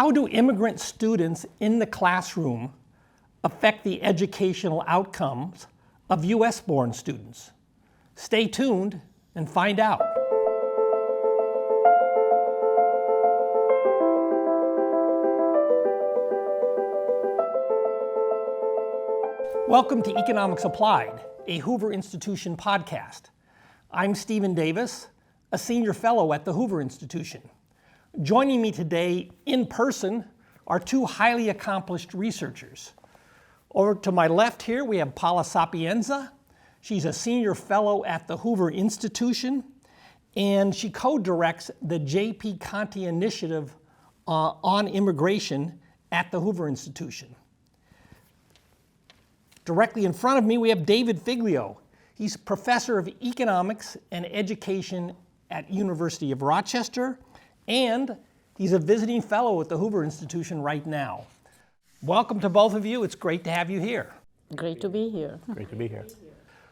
How do immigrant students in the classroom affect the educational outcomes of U.S.-born students? Stay tuned and find out. Welcome to Economics Applied, a Hoover Institution podcast. I'm Stephen Davis, a senior fellow at the Hoover Institution. Joining me today in person are two highly accomplished researchers. Over to my left here, we have Paula Sapienza. She's a senior fellow at the Hoover Institution, and she co-directs the J.P. Conte Initiative on Immigration at the Hoover Institution. Directly in front of me, we have David Figlio. He's professor of economics and education at University of Rochester, and he's a visiting fellow at the Hoover Institution right now. Welcome to both of you. It's great to have you here. Great to be here. Great to be here.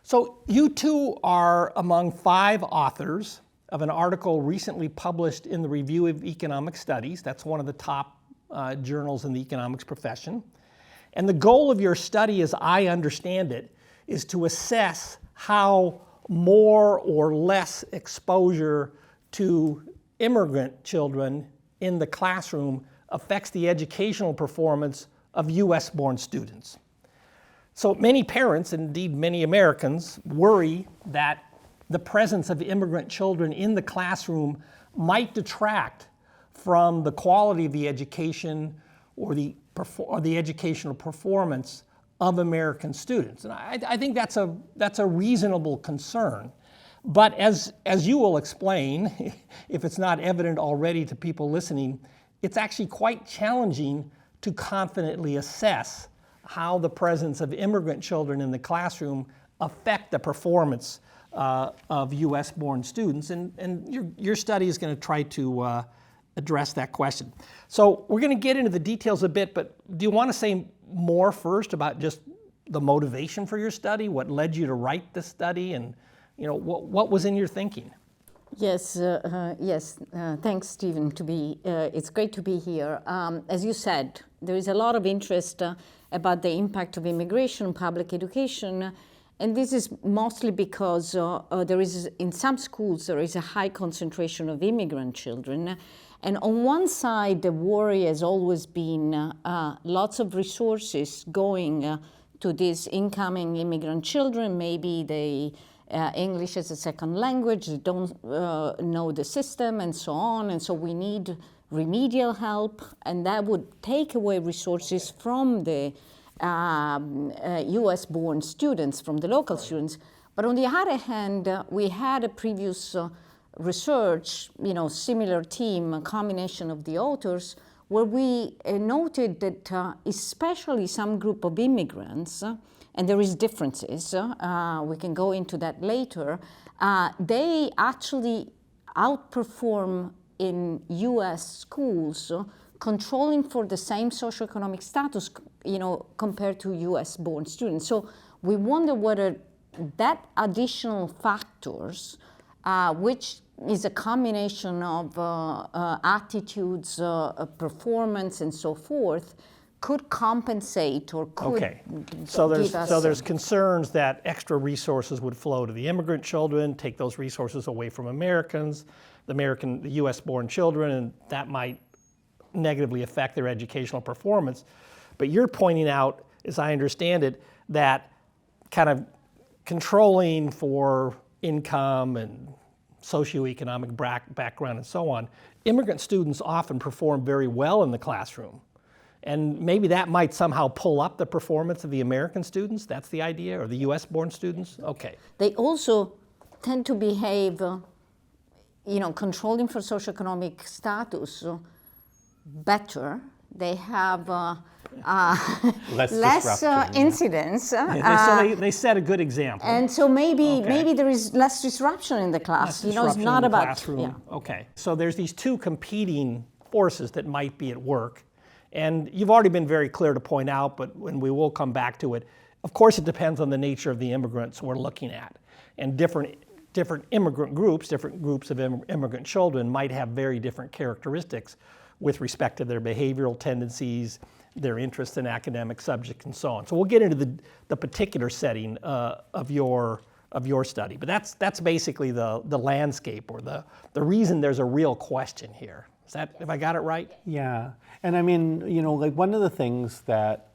So you two are among 5 authors of an article recently published in the Review of Economic Studies. That's one of the top journals in the economics profession. And the goal of your study, as I understand it, is to assess how more or less exposure to immigrant children in the classroom affects the educational performance of U.S.-born students. So many parents, indeed many Americans, worry that the presence of immigrant children in the classroom might detract from the quality of the education or the educational performance of American students. And I think that's a reasonable concern. But as you will explain, if it's not evident already to people listening, it's actually quite challenging to confidently assess how the presence of immigrant children in the classroom affect the performance of U.S.-born students. And your study is going to try to address that question. So we're going to get into the details a bit, but do you want to say more first about just the motivation for your study, what led you to write the study, and what was in your thinking? Yes, thanks, Stephen. It's great to be here. As you said, there is a lot of interest about the impact of immigration on public education, and this is mostly because in some schools there is a high concentration of immigrant children. And on one side, the worry has always been lots of resources going to these incoming immigrant children. Maybe they English as a second language, they don't know the system and so on. And so we need remedial help, and that would take away resources from the US-born students, from the local students. But on the other hand, we had a previous research, similar team, a combination of the authors, where we noted that especially some group of immigrants, and there is differences, we can go into that later, they actually outperform in US schools, controlling for the same socioeconomic status, compared to US-born students. So we wonder whether that additional factors, which is a combination of attitudes, performance, and so forth, could compensate or could So there's concerns that extra resources would flow to the immigrant children, take those resources away from Americans, the U.S.-born children, and that might negatively affect their educational performance. But you're pointing out, as I understand it, that kind of controlling for income and socioeconomic background and so on, immigrant students often perform very well in the classroom. And maybe that might somehow pull up the performance of the American students. That's the idea, or the US-born students? Okay. They also tend to behave, controlling for socioeconomic status better. They have less incidents. So they set a good example. And so maybe there is less disruption in the class. It's not about classroom. Yeah. Okay. So there's these two competing forces that might be at work. And you've already been very clear to point out, but when we will come back to it, of course it depends on the nature of the immigrants we're looking at. And different immigrant groups, different groups of immigrant children might have very different characteristics with respect to their behavioral tendencies, their interest in academic subjects, and so on. So we'll get into the particular setting of your study, but that's basically the landscape, or the reason there's a real question here. Is that, if I got it right? Yeah, and I mean, you know, like one of the things that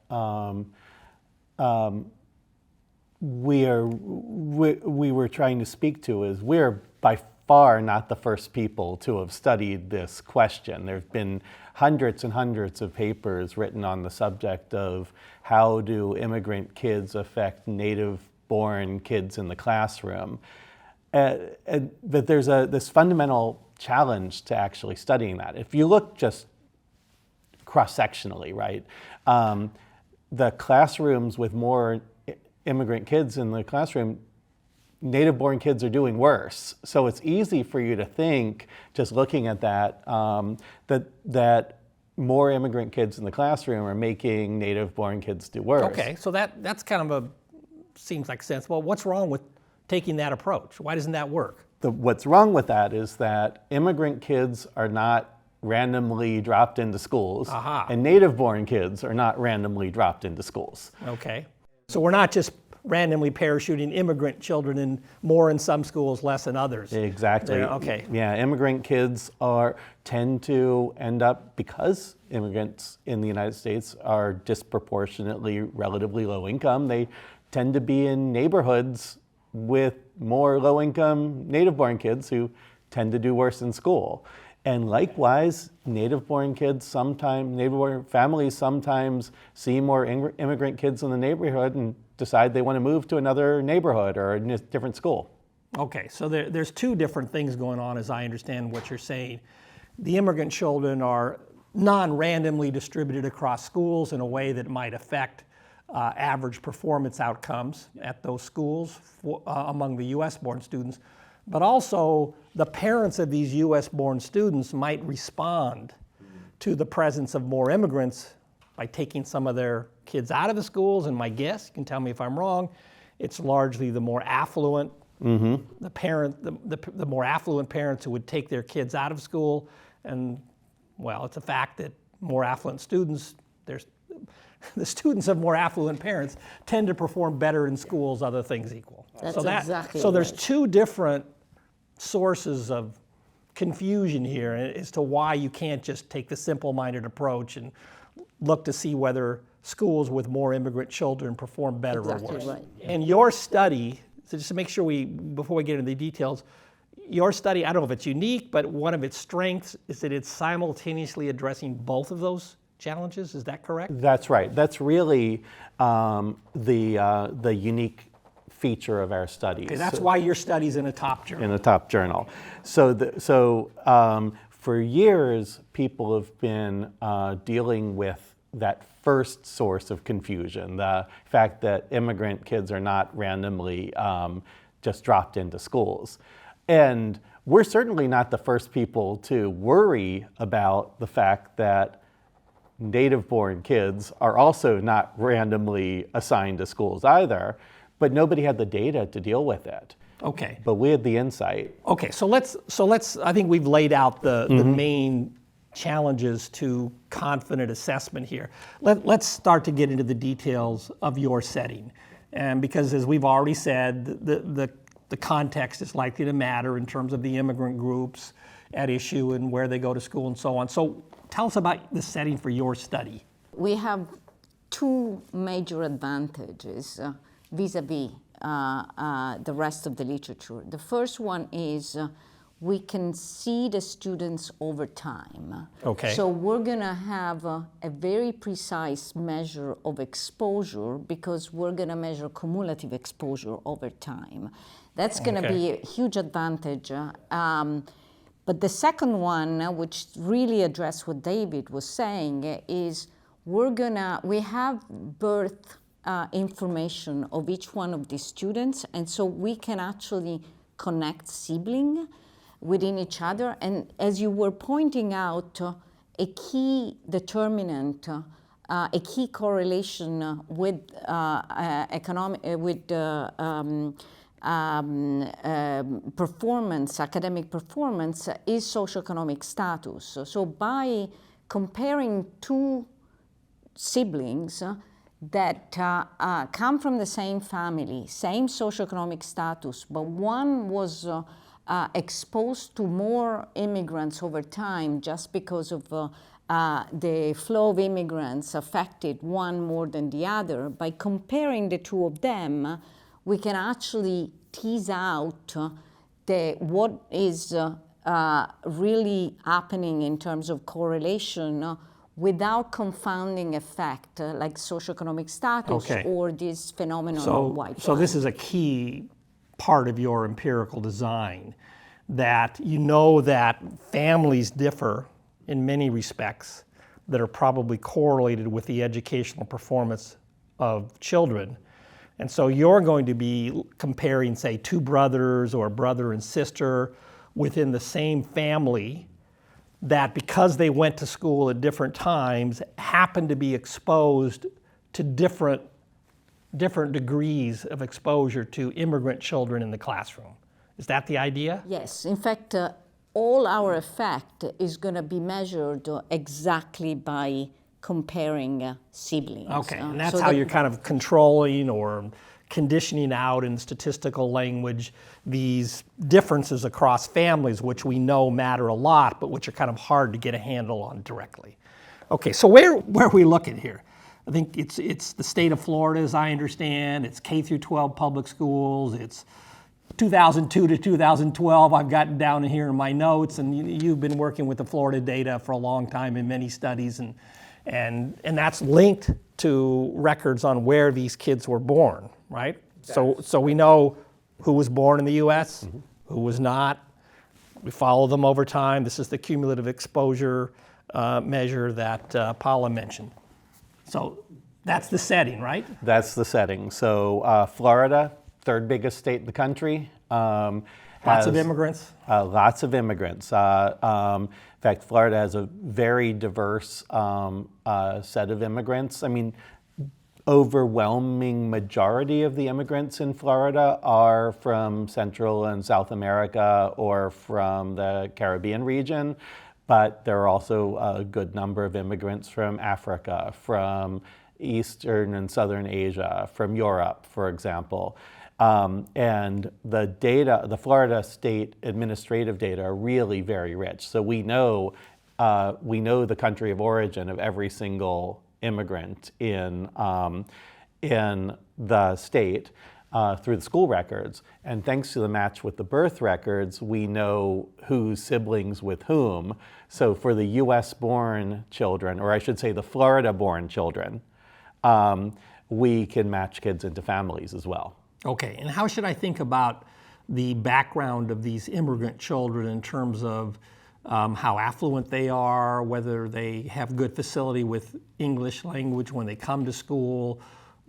we were trying to speak to is we're by far not the first people to have studied this question. There have been hundreds and hundreds of papers written on the subject of how do immigrant kids affect native-born kids in the classroom. But there's this fundamental challenge to actually studying that. If you look just cross-sectionally, right, the classrooms with more immigrant kids in the classroom, native-born kids are doing worse. So it's easy for you to think, just looking at that, that more immigrant kids in the classroom are making native-born kids do worse. Okay, so that's kind of seems like sense. Well, what's wrong with taking that approach? Why doesn't that work? What's wrong with that is that immigrant kids are not randomly dropped into schools, and native-born kids are not randomly dropped into schools. Okay, so we're not just randomly parachuting immigrant children in more in some schools, less in others. Exactly. Okay. Yeah, immigrant kids tend to end up, because immigrants in the United States are disproportionately relatively low income, they tend to be in neighborhoods with more low-income native-born kids who tend to do worse in school. And likewise, native-born families sometimes see more immigrant kids in the neighborhood and decide they want to move to another neighborhood or a different school. Okay, so there's two different things going on, as I understand what you're saying. The immigrant children are non-randomly distributed across schools in a way that might affect average performance outcomes at those schools among the US-born students, but also the parents of these US-born students might respond to the presence of more immigrants by taking some of their kids out of the schools, and my guess, you can tell me if I'm wrong, it's largely the more affluent, the more affluent parents who would take their kids out of school, and well, it's a fact that more affluent students, the students of more affluent parents tend to perform better in schools, other things equal. That's exactly so there's right. two different sources of confusion here as to why you can't just take the simple-minded approach and look to see whether schools with more immigrant children perform better or worse. Right. And your study, so just to make sure before we get into the details, your study, I don't know if it's unique, but one of its strengths is that it's simultaneously addressing both of those challenges. Is that correct? That's right. That's really the unique feature of our studies. Okay, that's why your study's in a top journal. In a top journal. So for years, people have been dealing with that first source of confusion, the fact that immigrant kids are not randomly just dropped into schools. And we're certainly not the first people to worry about the fact that native-born kids are also not randomly assigned to schools either, but nobody had the data to deal with it. Okay. But we had the insight. Okay, so let's. I think we've laid out the main challenges to confident assessment here. Let's start to get into the details of your setting, and because as we've already said, the context is likely to matter in terms of the immigrant groups at issue and where they go to school and so on. So tell us about the setting for your study. We have two major advantages vis-a-vis the rest of the literature. The first one is we can see the students over time. Okay. So we're going to have a very precise measure of exposure because we're going to measure cumulative exposure over time. That's going to be a huge advantage. But the second one, which really addressed what David was saying, is we have birth information of each one of these students, and so we can actually connect siblings within each other. And as you were pointing out, a key determinant, a key correlation with performance, academic performance, is socioeconomic status. So by comparing two siblings that come from the same family, same socioeconomic status, but one was exposed to more immigrants over time just because of the flow of immigrants affected one more than the other. By comparing the two of them, we can actually tease out what is really happening in terms of correlation without confounding effect like socioeconomic status Okay. or this phenomenon of white So this is a key part of your empirical design, that you know that families differ in many respects that are probably correlated with the educational performance of children. And so you're going to be comparing, say, two brothers or a brother and sister within the same family that, because they went to school at different times, happen to be exposed to different degrees of exposure to immigrant children in the classroom. Is that the idea? Yes, in fact, all our effect is going to be measured exactly by comparing siblings. Okay, and that's So how that- you're kind of controlling or conditioning out in statistical language these differences across families, which we know matter a lot, but which are kind of hard to get a handle on directly. Okay, so where are we looking here? I think it's the state of Florida, as I understand. It's K through 12 public schools. It's 2002 to 2012. I've gotten down here in my notes, and you've been working with the Florida data for a long time in many studies, and that's linked to records on where these kids were born, right? So we know who was born in the U.S., who was not. We follow them over time. This is the cumulative exposure measure that Paula mentioned. So that's the setting, right? That's the setting. So Florida, third biggest state in the country. Lots of immigrants. Lots of immigrants. In fact, Florida has a very diverse set of immigrants. I mean, overwhelming majority of the immigrants in Florida are from Central and South America or from the Caribbean region, but there are also a good number of immigrants from Africa, from Eastern and Southern Asia, from Europe, for example. And the data, the Florida state administrative data, are really very rich. So we know the country of origin of every single immigrant in the state through the school records. And thanks to the match with the birth records, we know whose siblings with whom. So for the US-born children, or I should say the Florida-born children, we can match kids into families as well. Okay, and how should I think about the background of these immigrant children in terms of how affluent they are, whether they have good facility with English language when they come to school,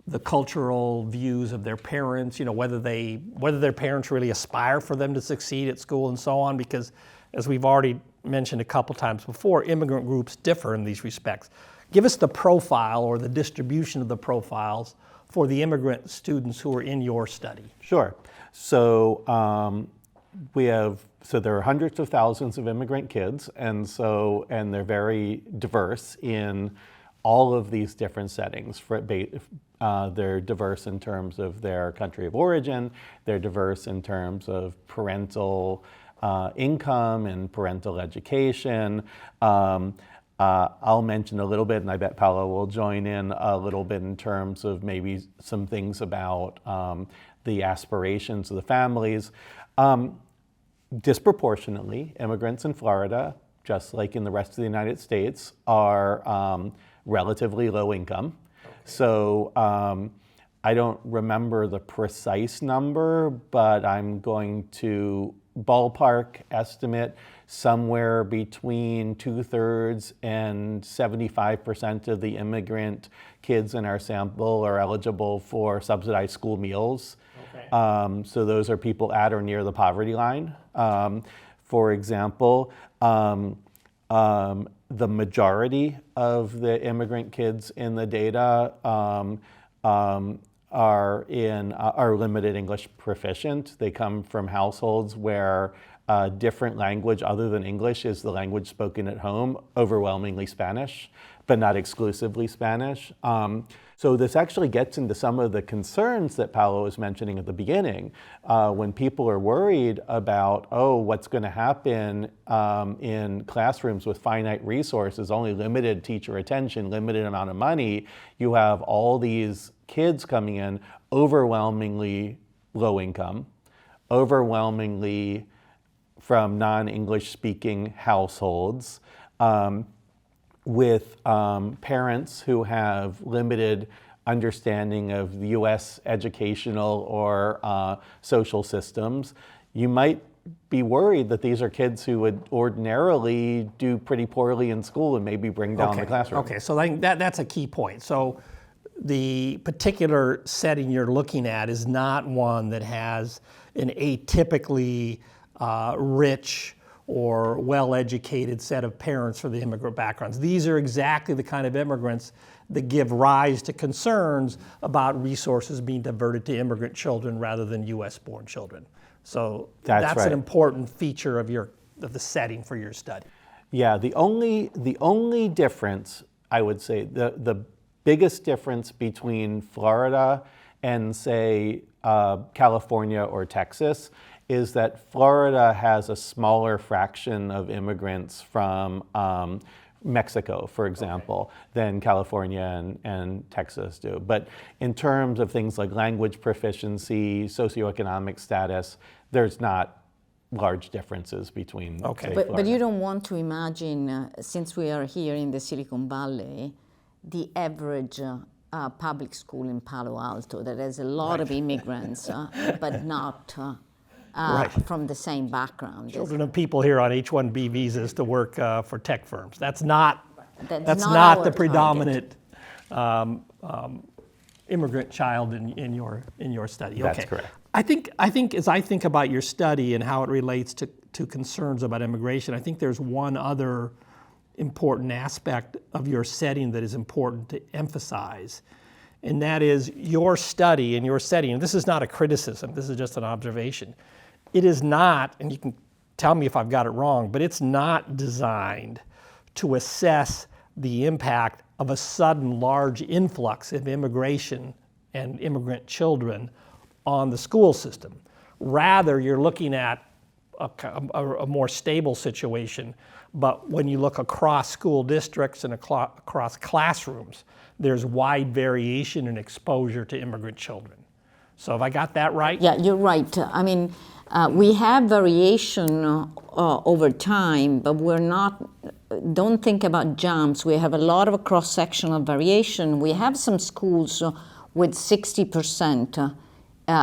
the cultural views of their parents, whether their parents really aspire for them to succeed at school and so on, because as we've already mentioned a couple times before, immigrant groups differ in these respects. Give us the profile or the distribution of the profiles for the immigrant students who are in your study. Sure. So there are hundreds of thousands of immigrant kids, and they're very diverse in all of these different settings. They're diverse in terms of their country of origin. They're diverse in terms of parental income and parental education. I'll mention a little bit, and I bet Paolo will join in a little bit in terms of maybe some things about the aspirations of the families. Disproportionately, immigrants in Florida, just like in the rest of the United States, are relatively low income. So I don't remember the precise number, but I'm going to ballpark estimate somewhere between 2/3 and 75% of the immigrant kids in our sample are eligible for subsidized school meals. Okay. So those are people at or near the poverty line. For example, the majority of the immigrant kids in the data are limited English proficient. They come from households where a different language other than English is the language spoken at home, overwhelmingly Spanish, but not exclusively Spanish. So this actually gets into some of the concerns that Paolo was mentioning at the beginning. When people are worried about, oh, what's going to happen in classrooms with finite resources, only limited teacher attention, limited amount of money, you have all these kids coming in overwhelmingly low income, overwhelmingly from non-English speaking households, with parents who have limited understanding of the US educational or social systems. You might be worried that these are kids who would ordinarily do pretty poorly in school and maybe bring down the classroom. Okay, so I think that's a key point. So the particular setting you're looking at is not one that has an atypically rich or well-educated set of parents for the immigrant backgrounds. These are exactly the kind of immigrants that give rise to concerns about resources being diverted to immigrant children rather than US-born children. So that's right. an important feature of the setting for your study. Yeah, the only difference, I would say, the biggest difference between Florida and, say, California or Texas is that Florida has a smaller fraction of immigrants from Mexico, for example, than California and Texas do. But in terms of things like language proficiency, socioeconomic status, there's not large differences between. Okay. Say, But you don't want to imagine, since we are here in the Silicon Valley, the average public school in Palo Alto that has a lot of immigrants, but not from the same background. Children of people here on H-1B visas to work for tech firms. That's not That's not our the target. predominant immigrant child in your study. That's Okay. correct. I think as I think about your study and how it relates to concerns about immigration, I think there's one other important aspect of your setting that is important to emphasize, and that is your study and your setting. And this is not a criticism, this is just an observation. It is not, and you can tell me if I've got it wrong, but it's not designed to assess the impact of a sudden large influx of immigration and immigrant children on the school system. Rather, you're looking at a more stable situation, but when you look across school districts and across classrooms, there's wide variation in exposure to immigrant children. So have I got that right? Yeah, you're right. I mean, we have variation over time, but don't think about jumps. We have a lot of cross-sectional variation. We have some schools with 60%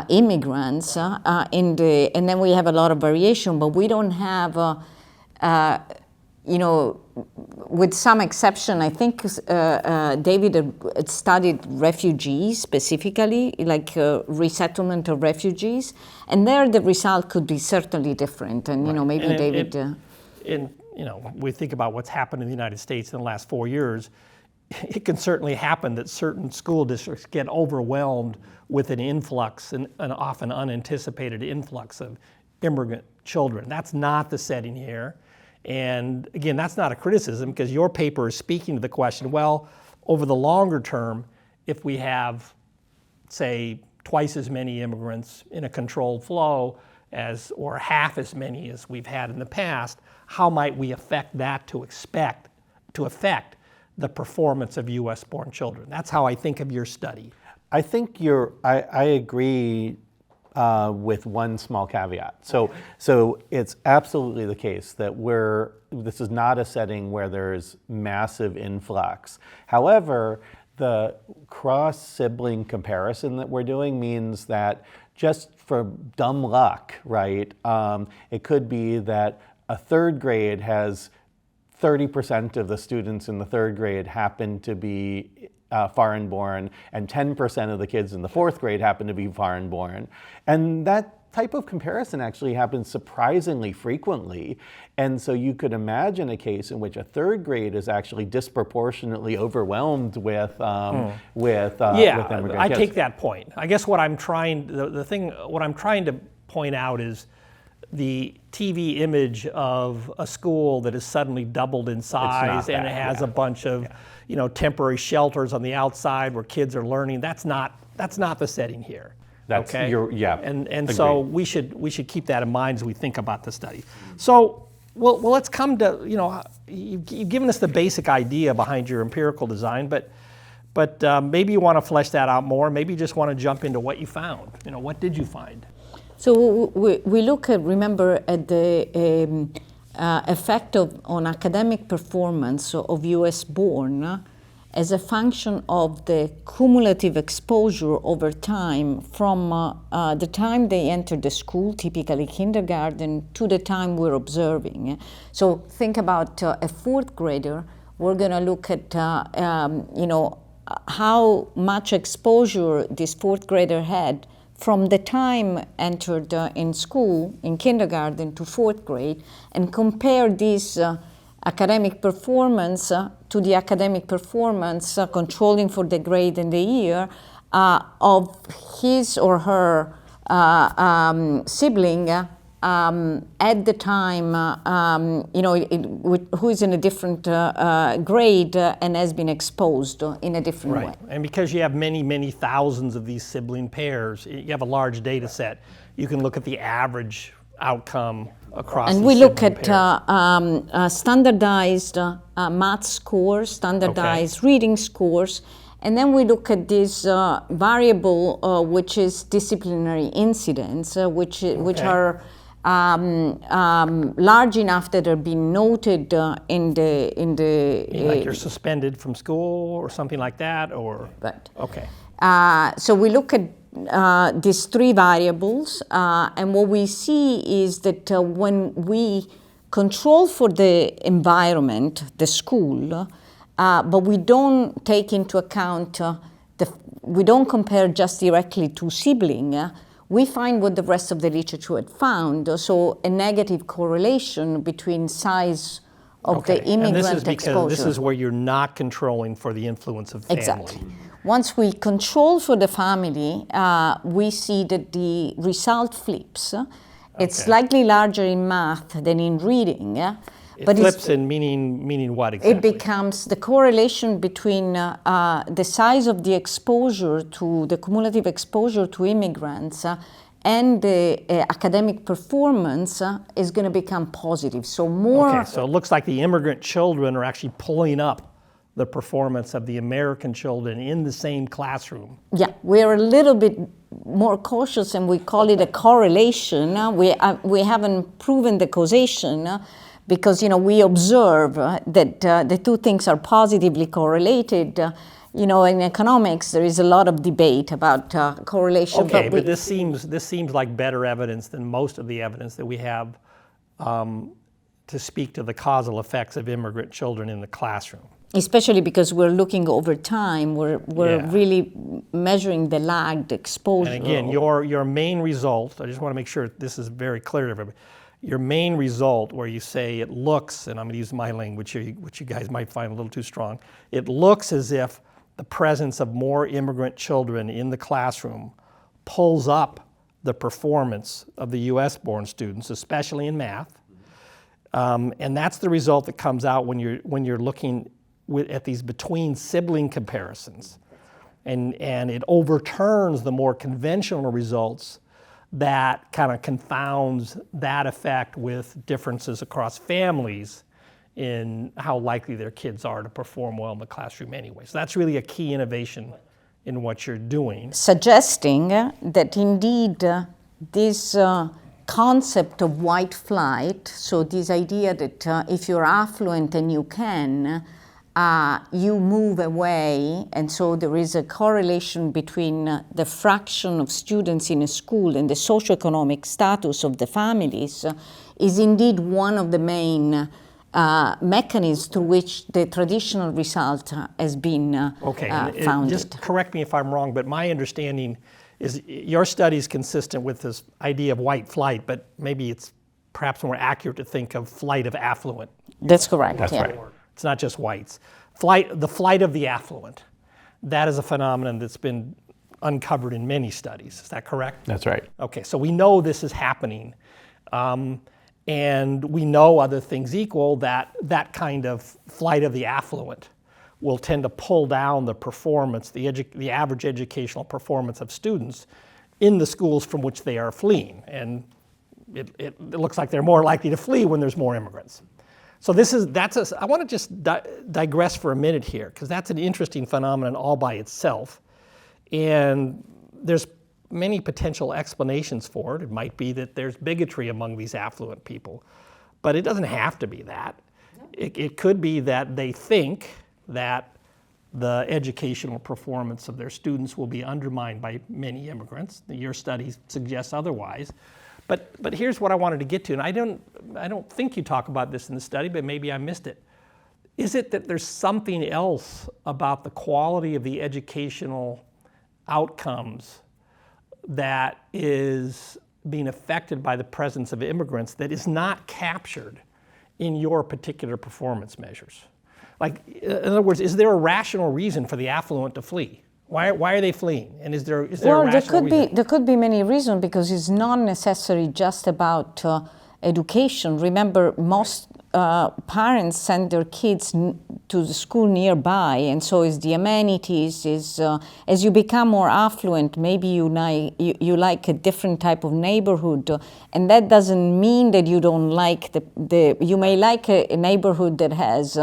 immigrants and then we have a lot of variation, but we don't have, with some exception, I think David studied refugees specifically, like resettlement of refugees, and there the result could be certainly different. And maybe And David. We think about what's happened in the United States in the last 4 years. It can certainly happen that certain school districts get overwhelmed with an influx, an often unanticipated influx of immigrant children. That's not the setting here. And again, that's not a criticism because your paper is speaking to the question, well, over the longer term, if we have, say, twice as many immigrants in a controlled flow or half as many as we've had in the past, how might we affect that to affect the performance of US-born children? That's how I think of your study. I think I agree with one small caveat. So it's absolutely the case that this is not a setting where there's massive influx. However, the cross-sibling comparison that we're doing means that just for dumb luck, right, it could be that a third grade has 30% of the students in the third grade happen to be foreign-born, and 10% of the kids in the fourth grade happen to be foreign-born. And that type of comparison actually happens surprisingly frequently. And so you could imagine a case in which a third grade is actually disproportionately overwhelmed with immigrant I kids. take that point. I guess what I'm trying to point out is the TV image of a school that is suddenly doubled in size and it has a bunch of temporary shelters on the outside where kids are learning. That's not the setting here. That's okay? And so we should keep that in mind as we think about the study. So well let's come to you've given us the basic idea behind your empirical design, but maybe you want to flesh that out more. Maybe you just want to jump into what you found. What did you find? So we look at, remember, at the effect on academic performance of US born as a function of the cumulative exposure over time from the time they enter the school, typically kindergarten, to the time we're observing. So think about a fourth grader. We're going to look at how much exposure this fourth grader had from the time entered in school, in kindergarten to fourth grade, and compare this academic performance to the academic performance controlling for the grade and the year of his or her sibling at the time, who is in a different grade and has been exposed in a different way. And because you have many, many thousands of these sibling pairs, you have a large data set, you can look at the average outcome across and the we look sibling at standardized math scores, standardized reading scores, and then we look at this variable which is disciplinary incidents, which are large enough that are being noted in the like you're suspended from school or something like that, or right. Okay. So we look at these three variables, and what we see is that when we control for the environment, the school, but we don't take into account we don't compare just directly to sibling. We find what the rest of the literature had found, so a negative correlation between size of the immigrant exposure. This is where you're not controlling for the influence of family. Exactly. Once we control for the family, we see that the result flips. It's slightly larger in math than in reading. It flips in meaning what exactly? It becomes the correlation between the size of the exposure to the cumulative exposure to immigrants and the academic performance is going to become positive. So more. Okay, so it looks like the immigrant children are actually pulling up the performance of the American children in the same classroom. Yeah, we're a little bit more cautious, and we call it a correlation. We haven't proven the causation. Because we observe that the two things are positively correlated. In economics, there is a lot of debate about correlation. Okay, but this seems like better evidence than most of the evidence that we have to speak to the causal effects of immigrant children in the classroom. Especially because we're looking over time, we're really measuring the lagged exposure. And again, your main result, I just want to make sure this is very clear to everybody. Your main result, where you say it looks, and I'm going to use my language here, which you guys might find a little too strong, it looks as if the presence of more immigrant children in the classroom pulls up the performance of the US-born students, especially in math. And that's the result that comes out when you're looking at these between sibling comparisons. And it overturns the more conventional results that kind of confounds that effect with differences across families in how likely their kids are to perform well in the classroom anyway. So that's really a key innovation in what you're doing. Suggesting that indeed this concept of white flight, so this idea that if you're affluent and you can, you move away, and so there is a correlation between the fraction of students in a school and the socioeconomic status of the families, is indeed one of the main mechanisms through which the traditional result has been founded. Just correct me if I'm wrong, but my understanding is your study is consistent with this idea of white flight, but maybe it's perhaps more accurate to think of flight of affluent. That's correct. That's right. It's not just whites. The flight of the affluent. That is a phenomenon that's been uncovered in many studies. Is that correct? That's right. Okay, so we know this is happening And we know, other things equal, that that kind of flight of the affluent will tend to pull down the performance, the average educational performance of students in the schools from which they are fleeing. And it looks like they're more likely to flee when there's more immigrants. So I want to just digress for a minute here, because that's an interesting phenomenon all by itself. And there's many potential explanations for it. It might be that there's bigotry among these affluent people, but it doesn't have to be that. It could be that they think that the educational performance of their students will be undermined by many immigrants. Your study suggests otherwise. But here's what I wanted to get to, and I don't think you talk about this in the study, but maybe I missed it. Is it that there's something else about the quality of the educational outcomes that is being affected by the presence of immigrants that is not captured in your particular performance measures? Like, in other words, is there a rational reason for the affluent to flee? Why are they fleeing? And is there a rational reason? There could be many reasons, because it's not necessarily just about education. Remember, most parents send their kids to the school nearby, and so is the amenities. As you become more affluent, maybe you like a different type of neighborhood, and that doesn't mean that you don't like you may like a neighborhood that has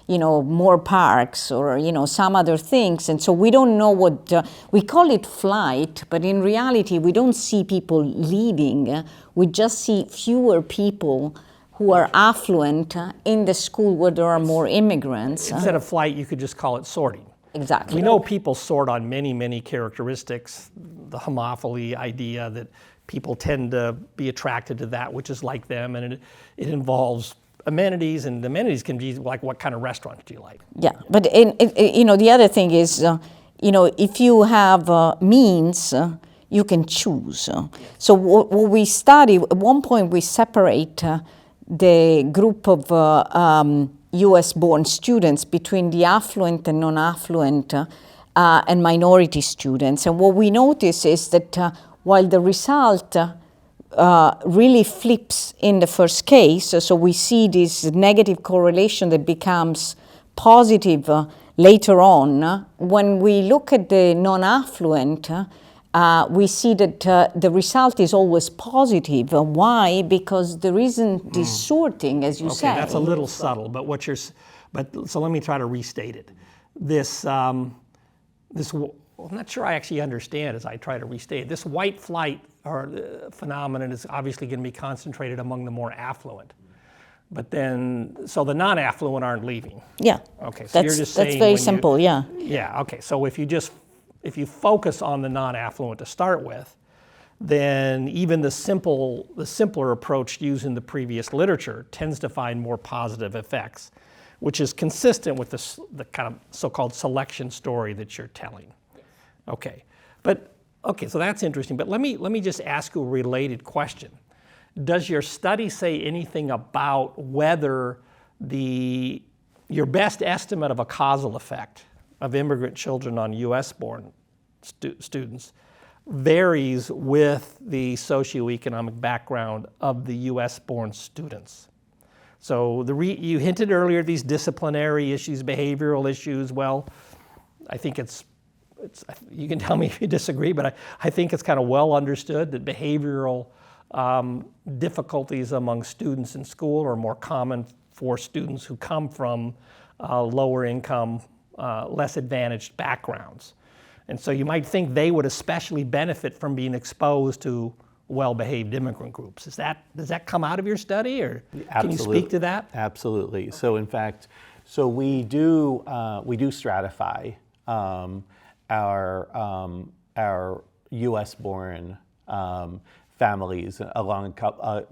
more parks or some other things. And so we don't know what we call it flight, but in reality we don't see people leaving. We just see fewer people who are affluent in the school where there are more immigrants. Instead of flight, you could just call it sorting. Exactly. We know people sort on many, many characteristics. The homophily idea that people tend to be attracted to that which is like them, and it involves amenities, and amenities can be like, what kind of restaurant do you like? Yeah, but the other thing is, if you have means, you can choose. So what we study, at one point we separate the group of US-born students between the affluent and non-affluent and minority students. And what we notice is that while the result really flips in the first case, so we see this negative correlation that becomes positive later on, when we look at the non-affluent, we see that the result is always positive. Why? Because there isn't this sorting, as you say. Okay, that's a little subtle, but so let me try to restate it. I'm not sure I actually understand as I try to restate it. This white flight phenomenon is obviously going to be concentrated among the more affluent. But then, so the non-affluent aren't leaving. Yeah. Okay, so you're just saying that's very simple, yeah. Yeah, okay, so if you focus on the non-affluent to start with, then even the simpler approach used in the previous literature tends to find more positive effects, which is consistent with the kind of so-called selection story that you're telling. Okay, so that's interesting. But let me just ask you a related question. Does your study say anything about whether your best estimate of a causal effect of immigrant children on US-born students varies with the socioeconomic background of the US-born students? So you hinted earlier at these disciplinary issues, behavioral issues. Well, I think you can tell me if you disagree, but I think it's kind of well understood that behavioral difficulties among students in school are more common for students who come from lower income, less advantaged backgrounds. And so you might think they would especially benefit from being exposed to well-behaved immigrant groups. Does that come out of your study, or can you speak to that? Absolutely. So in fact, we do stratify our U.S.-born families along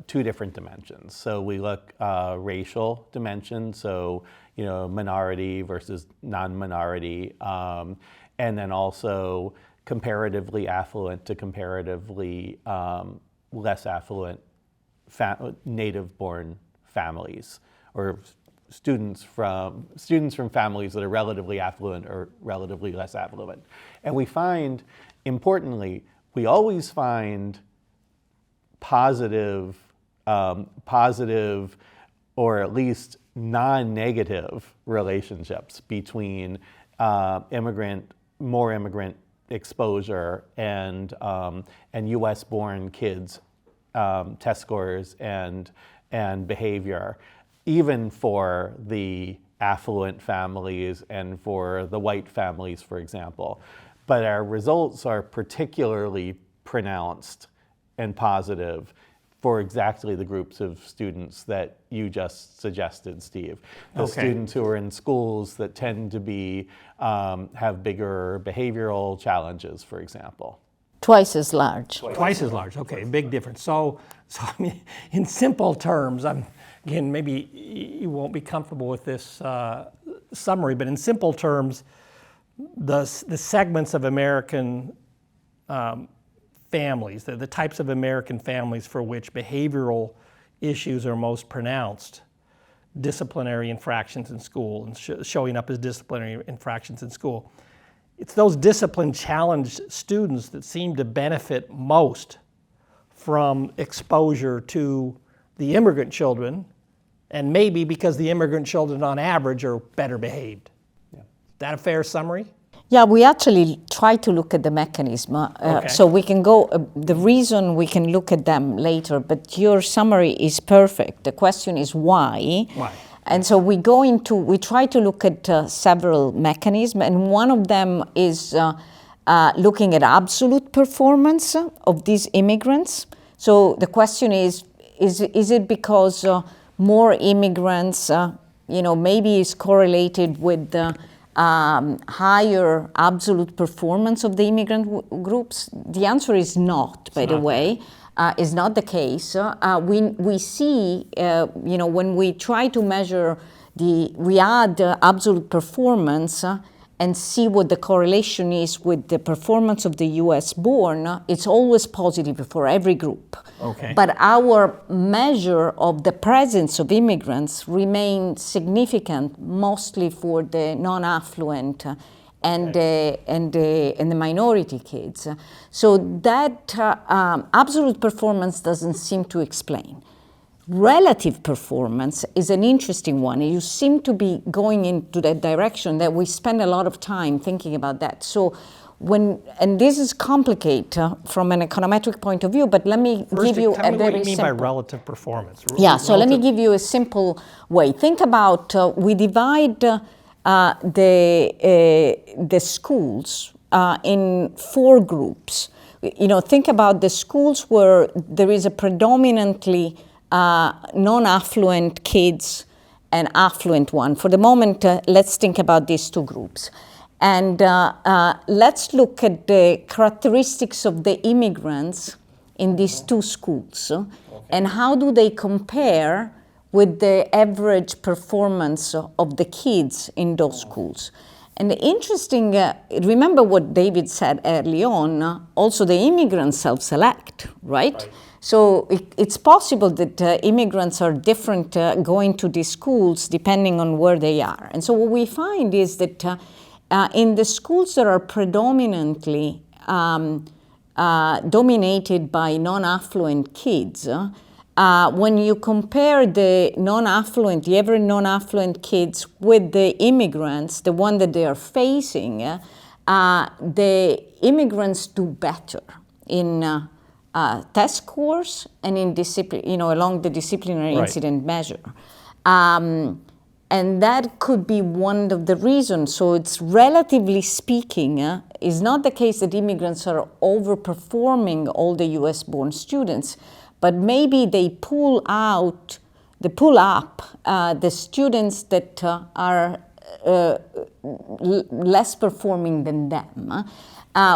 two different dimensions. So we look racial dimension, so minority versus non-minority, and then also comparatively affluent to comparatively less affluent native-born families, or students from families that are relatively affluent or relatively less affluent. And we find, importantly, we always find positive positive or at least non-negative relationships between more immigrant exposure and U.S.-born kids' test scores and behavior, even for the affluent families and for the white families, for example. But our results are particularly pronounced and positive for exactly the groups of students that you just suggested, Steve. The students who are in schools that tend to be have bigger behavioral challenges, for example. Twice as large. Twice as large. Okay, big difference. So I mean, in simple terms, again, maybe you won't be comfortable with this summary, but in simple terms, the segments of American families, the types of American families for which behavioral issues are most pronounced, disciplinary infractions in school and showing up as disciplinary infractions in school. It's those discipline-challenged students that seem to benefit most from exposure to the immigrant children, and maybe because the immigrant children on average are better behaved. Yeah. Is that a fair summary? Yeah, we actually try to look at the mechanism. So we can go, the reason we can look at them later, but your summary is perfect. The question is why? Why? And so we try to look at several mechanisms, and one of them is looking at absolute performance of these immigrants. So the question is it because more immigrants, maybe is correlated with higher absolute performance of the immigrant groups? The answer is not, by the way. Is not the case. We see, when we try to measure we add absolute performance and see what the correlation is with the performance of the US born, it's always positive for every group. Okay. But our measure of the presence of immigrants remains significant, mostly for the non-affluent and the minority kids. So that absolute performance doesn't seem to explain. Relative performance is an interesting one. You seem to be going into that direction that we spend a lot of time thinking about that. So and this is complicated from an econometric point of view, but let me give you a very simple... Tell me what you mean by relative performance. Yeah, so let me give you a simple way. Think about, we divide the schools in 4 groups. Think about the schools where there is a predominantly non-affluent kids and affluent one. For the moment, let's think about these 2 groups. And let's look at the characteristics of the immigrants in these 2 schools. And how do they compare with the average performance of the kids in those schools? And interesting, remember what David said early on, also the immigrants self-select, right? So it's possible that immigrants are different going to these schools depending on where they are. And so what we find is that in the schools that are predominantly dominated by non-affluent kids, when you compare the average non-affluent kids with the immigrants, the one that they are facing, the immigrants do better in test scores and in discipline, along the disciplinary incident measure. And that could be one of the reasons. So it's relatively speaking, is not the case that immigrants are overperforming all the US-born students, but maybe they pull up the students that are less performing than them.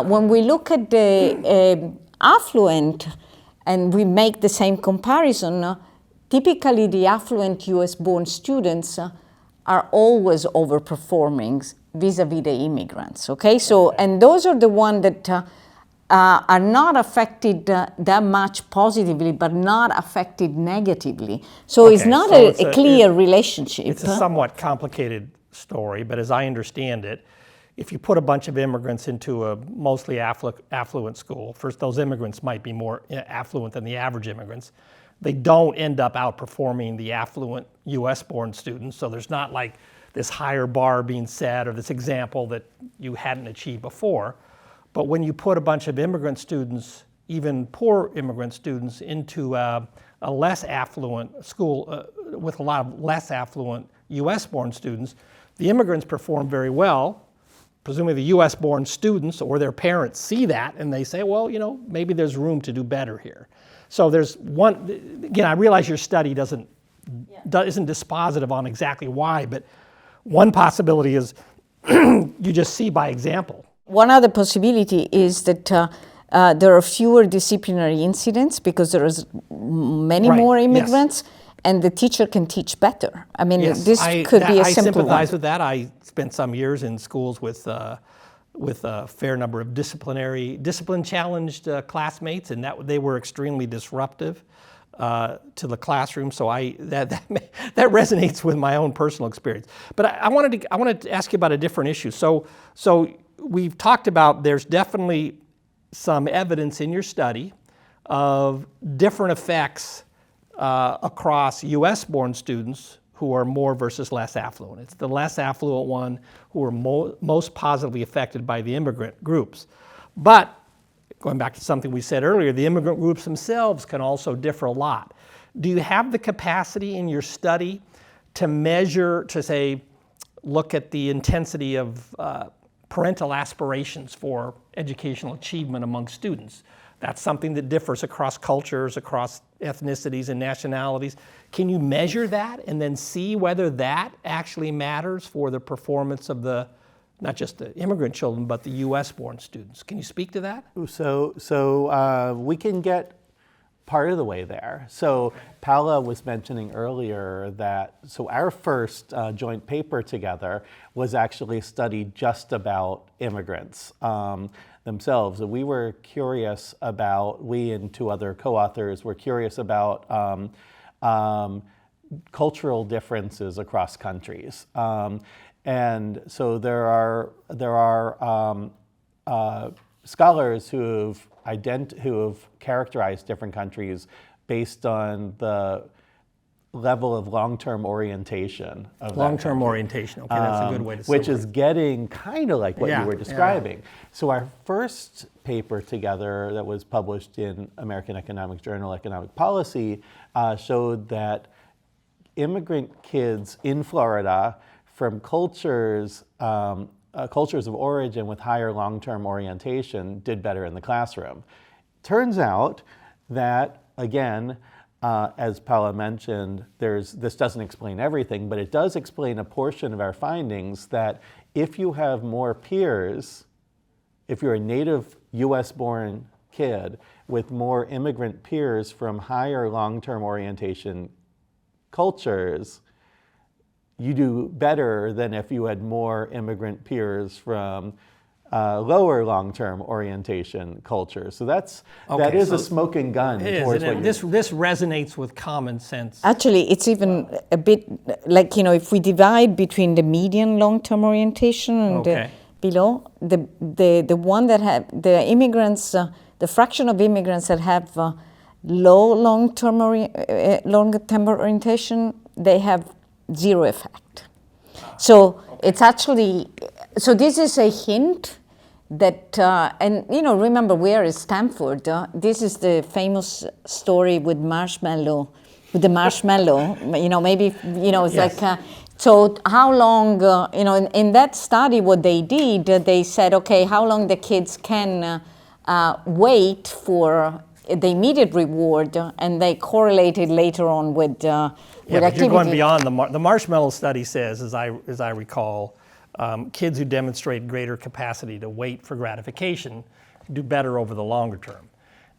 When we look at the affluent and we make the same comparison, typically the affluent US-born students are always overperforming vis-a-vis the immigrants, okay? So, and those are the ones that are not affected that much positively, but not affected negatively. So it's not a clear relationship. It's a somewhat complicated story, but as I understand it, if you put a bunch of immigrants into a mostly affluent school, first those immigrants might be more affluent than the average immigrants. they don't end up outperforming the affluent US-born students. So there's not like this higher bar being set or this example that you hadn't achieved before. But when you put a bunch of immigrant students, even poor immigrant students, into a less affluent school with a lot of less affluent US-born students, the immigrants perform very well. Presumably the US-born students or their parents see that and they say, well, you know, maybe there's room to do better here. So there's one, again, I realize your study isn't dispositive on exactly why, but one possibility is you just see by example. One other possibility is that there are fewer disciplinary incidents because there is many Right, more yes. immigrants, and the teacher can teach better. I mean, Yes, this could be a I simple sympathize one. with that. I spent some years in schools with a fair number of discipline-challenged classmates, and that they were extremely disruptive to the classroom. So that resonates with my own personal experience. But I wanted to ask you about a different issue. So we've talked about there's definitely some evidence in your study of different effects across US-born students who are more versus less affluent. It's the less affluent one who are most positively affected by the immigrant groups. But going back to something we said earlier, the immigrant groups themselves can also differ a lot. Do you have the capacity in your study to measure, to say, look at the intensity of parental aspirations for educational achievement among students? That's something that differs across cultures, across ethnicities and nationalities. Can you measure that and then see whether that actually matters for the performance of not just the immigrant children, but the US-born students? Can you speak to that? So we can get part of the way there. So Paula was mentioning earlier that, so our first joint paper together was actually a study just about immigrants themselves. And we were curious about, we and two other co-authors were curious about cultural differences across countries. And so there are scholars who have characterized different countries based on the level of long-term orientation of Long-term orientation, okay, that's a good way to say it. which is getting kind of like what you were describing. So our first paper together that was published in American Economics Journal Economic Policy showed that immigrant kids in Florida from cultures of origin with higher long-term orientation did better in the classroom. Turns out that, again, as Paula mentioned, this doesn't explain everything, but it does explain a portion of our findings that if you have more peers, if you're a native US-born kid with more immigrant peers from higher long-term orientation cultures, you do better than if you had more immigrant peers from lower long-term orientation cultures. So that is a smoking gun towards what this resonates with common sense. Actually, it's even a bit like, if we divide between the median long-term orientation and the below, the one that have, the immigrants, the fraction of immigrants that have low long-term orientation, they have zero effect. So it's actually, so this is a hint that, and remember, we are at Stanford. This is the famous story with the marshmallow. Maybe it's yes. like. So how long? In that study, what they did, they said, okay, how long the kids can wait for the immediate reward, and they correlated later on with activity. You're going beyond the marshmallow study says, as I recall, kids who demonstrate greater capacity to wait for gratification do better over the longer term.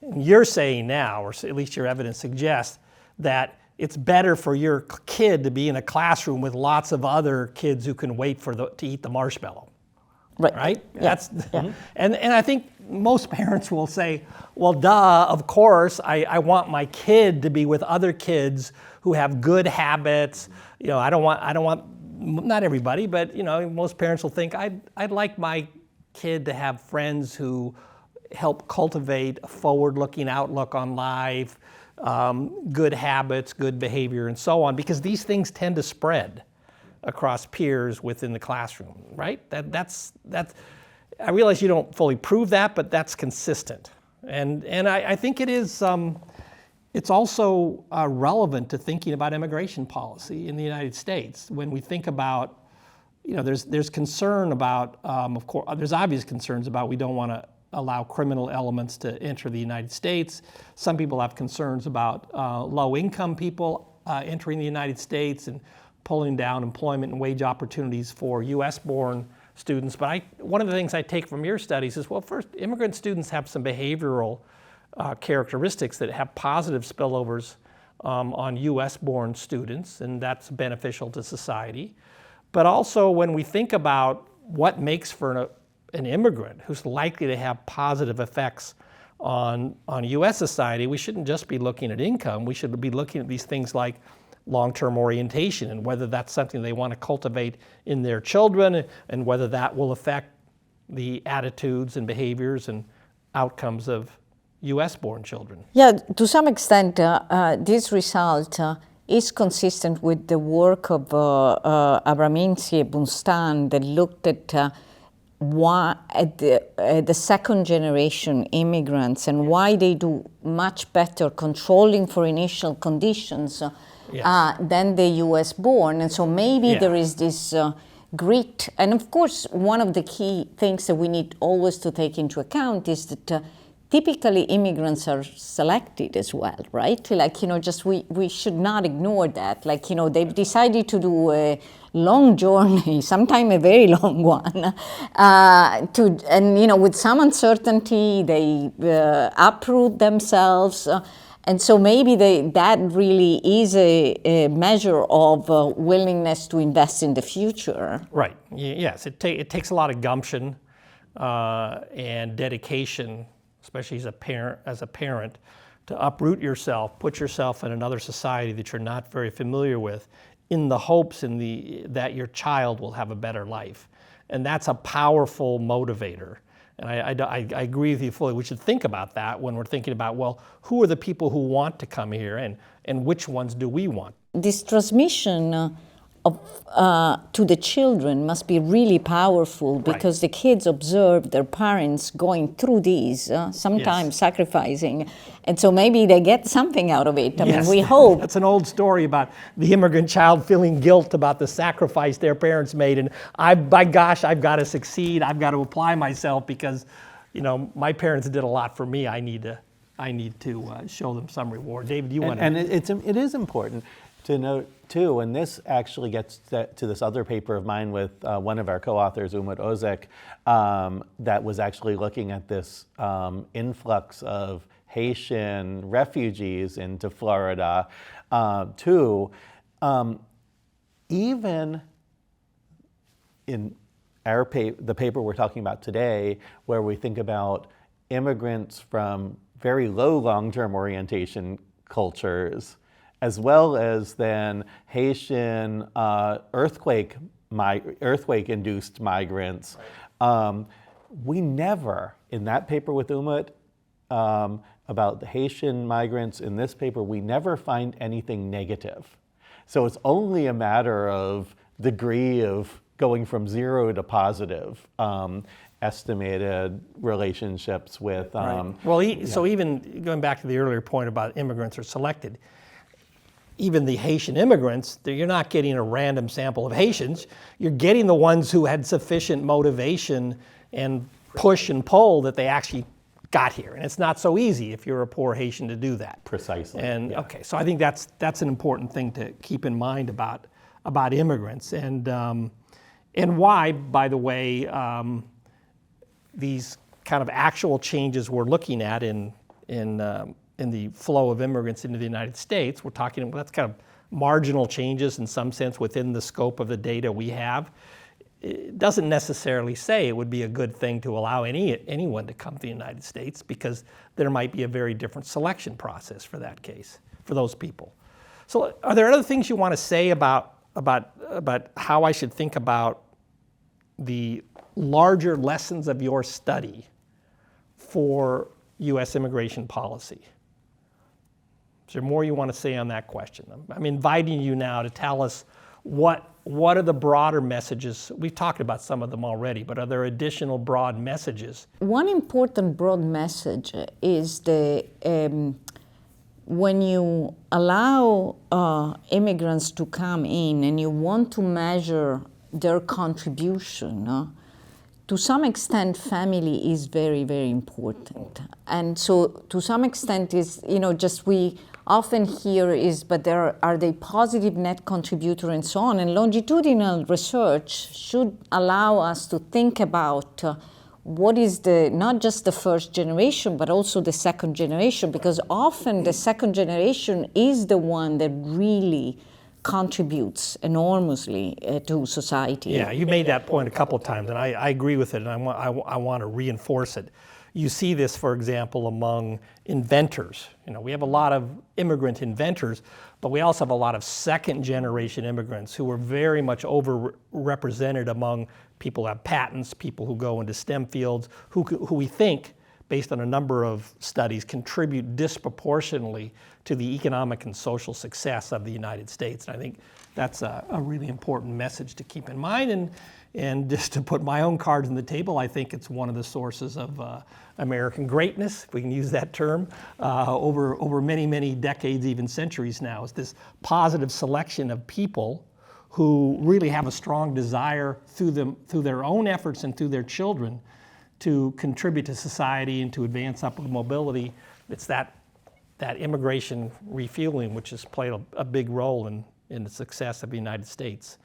And you're saying now, or at least your evidence suggests, that it's better for your kid to be in a classroom with lots of other kids who can wait to eat the marshmallow. Right? Yeah. And I think most parents will say, well, duh, of course, I want my kid to be with other kids who have good habits. I don't want, not everybody, but most parents will think, I'd like my kid to have friends who help cultivate a forward-looking outlook on life, good habits, good behavior, and so on, because these things tend to spread across peers within the classroom, right? That's I realize you don't fully prove that, but that's consistent. And I think it is, it's also relevant to thinking about immigration policy in the United States. When we think about, there's concern about, of course, there's obvious concerns about we don't want to allow criminal elements to enter the United States. Some people have concerns about low-income people entering the United States and pulling down employment and wage opportunities for US-born students. But one of the things I take from your studies is, well, first, immigrant students have some behavioral characteristics that have positive spillovers on US-born students, and that's beneficial to society. But also, when we think about what makes for an immigrant who's likely to have positive effects on US society, we shouldn't just be looking at income. We should be looking at these things like long-term orientation and whether that's something they want to cultivate in their children and whether that will affect the attitudes and behaviors and outcomes of US-born children. Yeah, to some extent, this result is consistent with the work of Abraminsi and Bunstan that looked at the second generation immigrants and why they do much better controlling for initial conditions than the US born. And so maybe there is this grit. And of course, one of the key things that we need always to take into account is that typically immigrants are selected as well, right? Like, just we should not ignore that. Like, they've decided to do a long journey, sometimes a very long one, with some uncertainty, they uproot themselves. And so maybe that really is a measure of willingness to invest in the future. Right, yes, it takes a lot of gumption and dedication, especially as a parent, to uproot yourself, put yourself in another society that you're not very familiar with, in the hopes that your child will have a better life. And that's a powerful motivator. And I agree with you fully. We should think about that when we're thinking about, well, who are the people who want to come here and which ones do we want? This transmission to the children must be really powerful because the kids observe their parents going through these, sometimes sacrificing, and so maybe they get something out of it. I mean, we hope. That's an old story about the immigrant child feeling guilt about the sacrifice their parents made, and by gosh, I've got to succeed. I've got to apply myself because, my parents did a lot for me. I need to show them some reward. David, you want to? And it is important to note too, and this actually gets to this other paper of mine with one of our co-authors, Umut Ozek, that was actually looking at this influx of Haitian refugees into Florida too. Even in the paper we're talking about today, where we think about immigrants from very low long-term orientation cultures, as well as then Haitian earthquake-induced migrants. We never, in that paper with Umut, about the Haitian migrants, in this paper, we never find anything negative. So it's only a matter of degree of going from 0 to positive estimated relationships with. So even going back to the earlier point about immigrants are selected, even the Haitian immigrants, you're not getting a random sample of Haitians. You're getting the ones who had sufficient motivation and push and pull that they actually got here. And it's not so easy if you're a poor Haitian to do that. Precisely. And okay, so I think that's an important thing to keep in mind about immigrants and why, by the way, these kind of actual changes we're looking at in the flow of immigrants into the United States, we're talking about that's kind of marginal changes in some sense within the scope of the data we have. It doesn't necessarily say it would be a good thing to allow anyone to come to the United States, because there might be a very different selection process for that case, for those people. So are there other things you want to say about how I should think about the larger lessons of your study for U.S. immigration policy? Is there more you want to say on that question? I'm inviting you now to tell us what are the broader messages? We've talked about some of them already, but are there additional broad messages? One important broad message is when you allow immigrants to come in and you want to measure their contribution, to some extent, family is very, very important. And so to some extent is, just we often hear is, but are they positive net contributor and so on? And longitudinal research should allow us to think about what is not just the first generation, but also the second generation, because often the second generation is the one that really contributes enormously to society. Yeah, you made that point a couple of times, and I agree with it, and I want to reinforce it. You see this, for example, among inventors. We have a lot of immigrant inventors, but we also have a lot of second-generation immigrants who are very much overrepresented among people who have patents, people who go into STEM fields, who we think, based on a number of studies, contribute disproportionately to the economic and social success of the United States. And I think that's a really important message to keep in mind. And just to put my own cards on the table, I think it's one of the sources of American greatness, if we can use that term, over many, many decades, even centuries now, is this positive selection of people who really have a strong desire through their own efforts and through their children to contribute to society and to advance upward mobility. It's that immigration refueling which has played a big role in the success of the United States,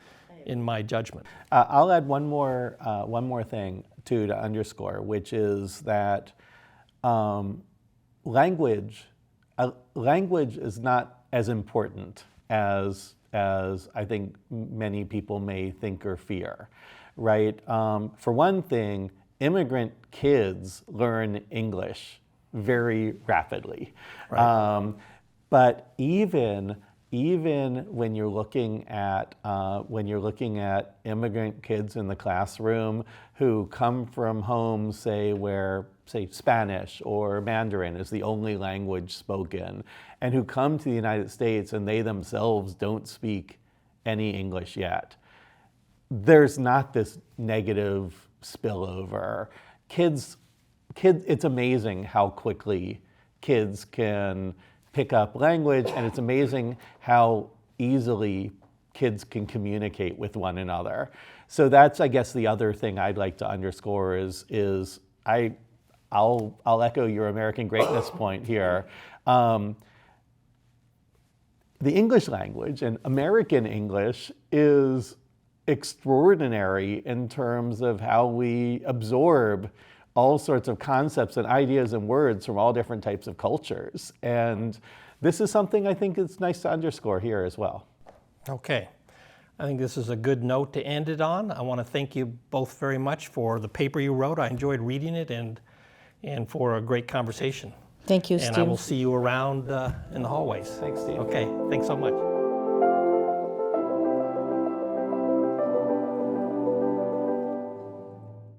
in my judgment. I'll add one more thing to underscore, which is that language is not as important as I think many people may think or fear, right? For one thing, immigrant kids learn English very rapidly. Right. But even when you're looking at immigrant kids in the classroom who come from homes, say Spanish or Mandarin is the only language spoken, and who come to the United States and they themselves don't speak any English yet, there's not this negative spillover. It's amazing how quickly kids can pick up language, and it's amazing how easily kids can communicate with one another. So that's, I guess, the other thing I'd like to underscore is I'll echo your American greatness point here. The English language and American English is extraordinary in terms of how we absorb all sorts of concepts and ideas and words from all different types of cultures. And this is something I think it's nice to underscore here as well. Okay. I think this is a good note to end it on. I want to thank you both very much for the paper you wrote. I enjoyed reading it and for a great conversation. Thank you, Steve. And I will see you around in the hallways. Thanks, Steve. Okay, thanks so much.